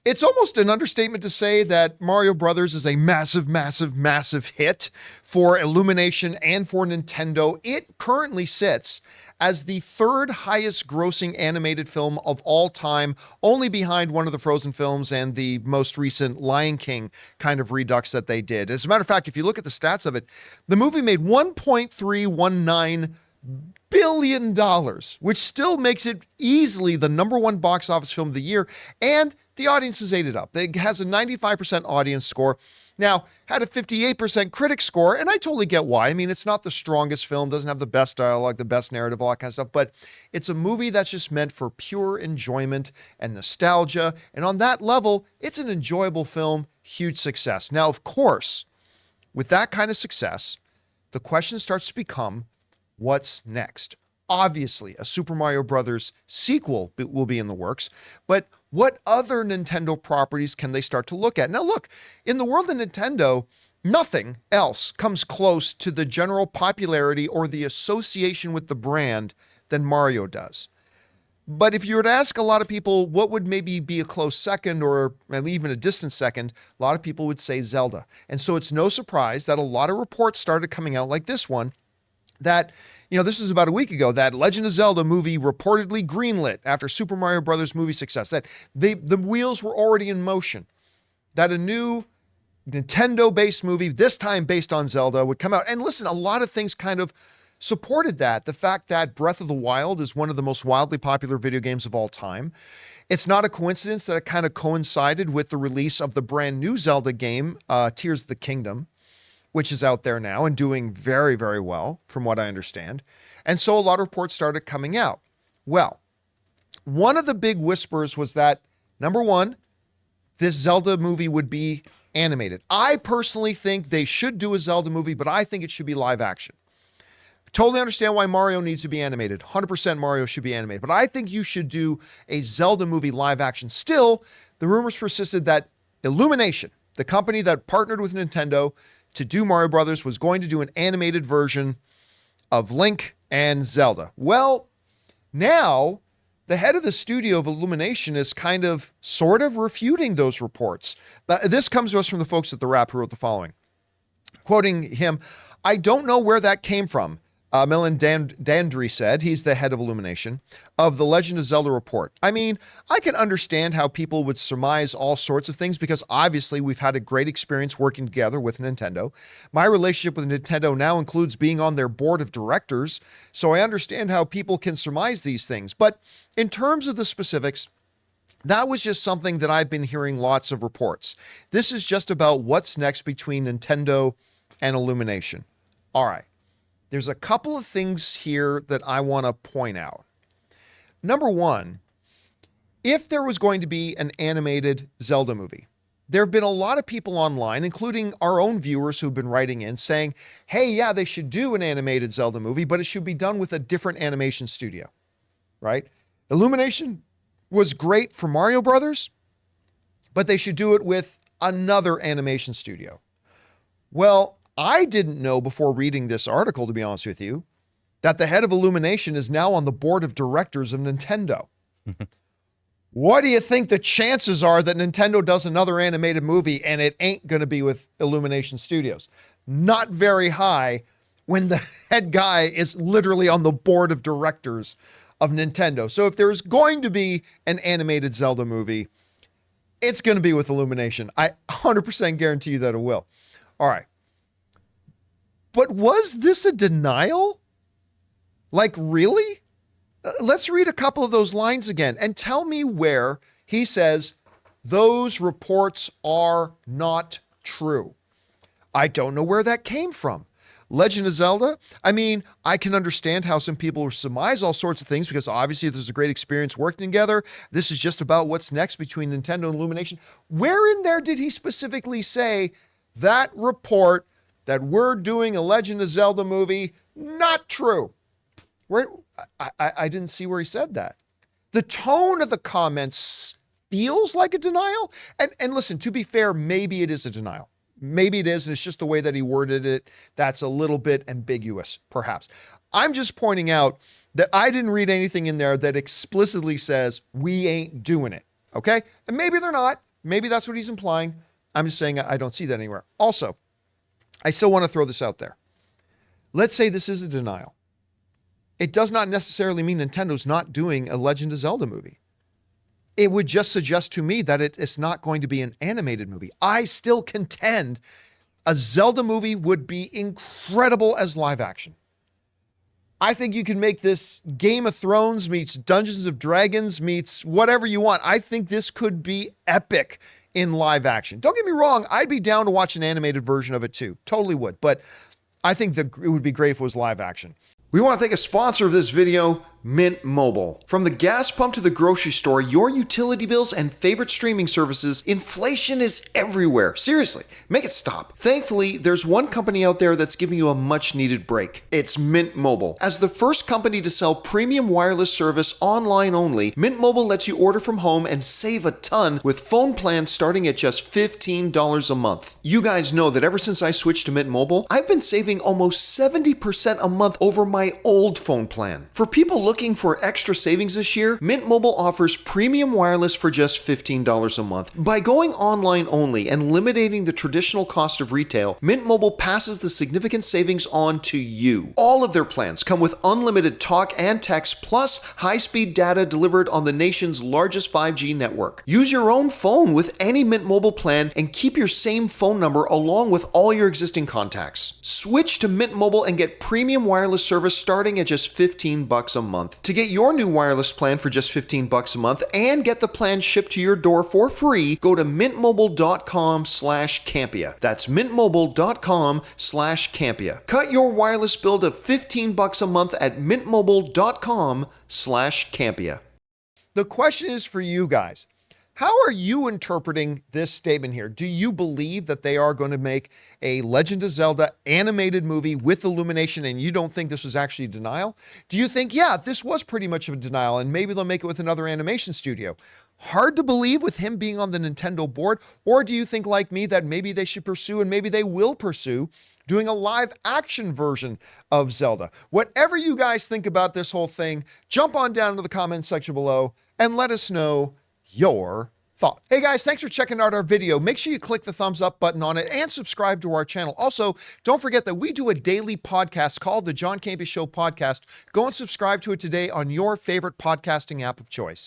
It's almost an understatement to say that Mario Brothers is a massive, massive, massive hit for Illumination and for Nintendo. It currently sits as the third highest grossing animated film of all time, only behind one of the Frozen films and the most recent Lion King kind of redux that they did. As a matter of fact, if you look at the stats of it, the movie made $1.319 billion, which still makes it easily the number one box office film of the year, and the audience has ate it up. It has a 95% audience score. Now, had a 58% critic score, and I totally get why. I mean, it's not the strongest film, doesn't have the best dialogue, the best narrative, all that kind of stuff, but it's a movie that's just meant for pure enjoyment and nostalgia, and on that level, it's an enjoyable film, huge success. Now, of course, with that kind of success, the question starts to become, what's next? Obviously, a Super Mario Brothers sequel will be in the works, but what other Nintendo properties can they start to look at? Now, look, in the world of Nintendo, nothing else comes close to the general popularity or the association with the brand than Mario does. But if you were to ask a lot of people what would maybe be a close second or even a distant second, a lot of people would say Zelda. And so it's no surprise that a lot of reports started coming out like this one, that, this was about a week ago, that Legend of Zelda movie reportedly greenlit after Super Mario Brothers movie success, that the wheels were already in motion, that a new Nintendo-based movie, this time based on Zelda, would come out. And listen, a lot of things kind of supported that. The fact that Breath of the Wild is one of the most wildly popular video games of all time. It's not a coincidence that it kind of coincided with the release of the brand new Zelda game, Tears of the Kingdom, which is out there now and doing very, very well, from what I understand. And so a lot of reports started coming out. Well, one of the big whispers was that, number one, this Zelda movie would be animated. I personally think they should do a Zelda movie, but I think it should be live action. Totally understand why Mario needs to be animated. 100% Mario should be animated. But I think you should do a Zelda movie live action. Still, the rumors persisted that Illumination, the company that partnered with Nintendo to do Mario Brothers, was going to do an animated version of Link and Zelda. Well, now the head of the studio of Illumination is kind of sort of refuting those reports. This comes to us from the folks at The Wrap who wrote the following. Quoting him, "I don't know where that came from," Milan Dandry said, he's the head of Illumination, of the Legend of Zelda report. "I mean, I can understand how people would surmise all sorts of things because obviously we've had a great experience working together with Nintendo. My relationship with Nintendo now includes being on their board of directors, so I understand how people can surmise these things. But in terms of the specifics, that was just something that I've been hearing lots of reports. This is just about what's next between Nintendo and Illumination." All right. There's a couple of things here that I want to point out. Number one, if there was going to be an animated Zelda movie, there have been a lot of people online, including our own viewers who've been writing in saying, hey, yeah, they should do an animated Zelda movie, but it should be done with a different animation studio, right? Illumination was great for Mario Brothers, but they should do it with another animation studio. Well, I didn't know before reading this article, to be honest with you, that the head of Illumination is now on the board of directors of Nintendo. What do you think the chances are that Nintendo does another animated movie and it ain't going to be with Illumination Studios? Not very high when the head guy is literally on the board of directors of Nintendo. So if there's going to be an animated Zelda movie, it's going to be with Illumination. I 100% guarantee you that it will. All right. But was this a denial? Like, really? Let's read a couple of those lines again and tell me where he says those reports are not true. I don't know where that came from. Legend of Zelda? I mean, I can understand how some people surmise all sorts of things because obviously there's a great experience working together. This is just about what's next between Nintendo and Illumination. Where in there did he specifically say that report that we're doing a Legend of Zelda movie? Not true. Where I didn't see where he said that. The tone of the comments feels like a denial. And listen, to be fair, maybe it is a denial. Maybe it is, and it's just the way that he worded it that's a little bit ambiguous, perhaps. I'm just pointing out that I didn't read anything in there that explicitly says we ain't doing it, okay? And maybe they're not. Maybe that's what he's implying. I'm just saying I don't see that anywhere. Also, I still want to throw this out there. Let's say this is a denial. It does not necessarily mean Nintendo's not doing a Legend of Zelda movie. It would just suggest to me that it's not going to be an animated movie. I still contend a Zelda movie would be incredible as live action. I think you can make this Game of Thrones meets Dungeons of Dragons meets whatever you want. I think this could be epic in live action. Don't get me wrong. I'd be down to watch an animated version of it too. Totally would. But I think that it would be great if it was live action. We want to thank a sponsor of this video, Mint Mobile. From the gas pump to the grocery store, your utility bills and favorite streaming services, inflation is everywhere. Seriously, make it stop. Thankfully, there's one company out there that's giving you a much needed break. It's Mint Mobile. As the first company to sell premium wireless service online only, Mint Mobile lets you order from home and save a ton with phone plans starting at just $15 a month. You guys know that ever since I switched to Mint Mobile, I've been saving almost 70% a month over my old phone plan. For people looking for extra savings this year, Mint Mobile offers premium wireless for just $15 a month. By going online only and eliminating the traditional cost of retail, Mint Mobile passes the significant savings on to you. All of their plans come with unlimited talk and text plus high-speed data delivered on the nation's largest 5G network. Use your own phone with any Mint Mobile plan and keep your same phone number along with all your existing contacts. Switch to Mint Mobile and get premium wireless service starting at just $15 a month. To get your new wireless plan for just $15 a month and get the plan shipped to your door for free, go to mintmobile.com/Campea. That's mintmobile.com/Campea. Cut your wireless bill to $15 a month at mintmobile.com/Campea. The question is for you guys. How are you interpreting this statement here? Do you believe that they are going to make a Legend of Zelda animated movie with Illumination and you don't think this was actually denial? Do you think, yeah, this was pretty much of a denial and maybe they'll make it with another animation studio? Hard to believe with him being on the Nintendo board. Or do you think like me that maybe they should pursue and maybe they will pursue doing a live action version of Zelda? Whatever you guys think about this whole thing, jump on down to the comment section below and let us know your thought. Hey guys, thanks for checking out our video. Make sure you click the thumbs up button on it and subscribe to our channel. Also, don't forget that we do a daily podcast called the John Campea Show podcast. Go and subscribe to it today on your favorite podcasting app of choice.